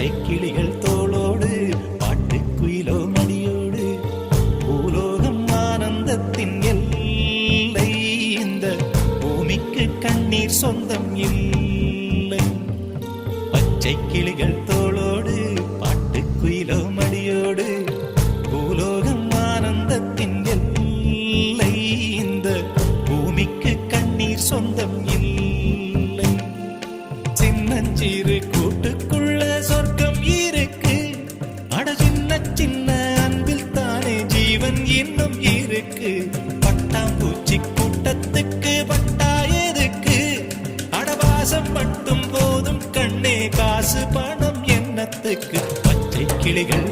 பச்சை கிளிகள் தோளோடு பாட்டுக்குயிலோ மடியோடு பூலோகம் ஆனந்தத்தின் எல்லை இந்த பூமிக்கு கண்ணீர் சொந்தம் இல்லை பச்சை கிளிகள் தோளோடு பாட்டுக்குயிலோ மடியோடு பூலோகம் ஆனந்தத்தின் எல்லை இந்த பூமிக்கு கண்ணீர் சொந்தம் இல்லை சின்னஞ்சிறு கூட்டுக்குள்ள சொர்க்கம் இருக்கு அட சின்ன சின்ன அன்பில் தானே ஜீவன் இன்னும் இருக்கு பட்டாம்பூச்சி கூட்டத்துக்கு பட்டா எதுக்கு அடவாசம் மட்டும் போதும் கண்ணே காசு பணம் என்னத்துக்கு பச்சை கிளிகள்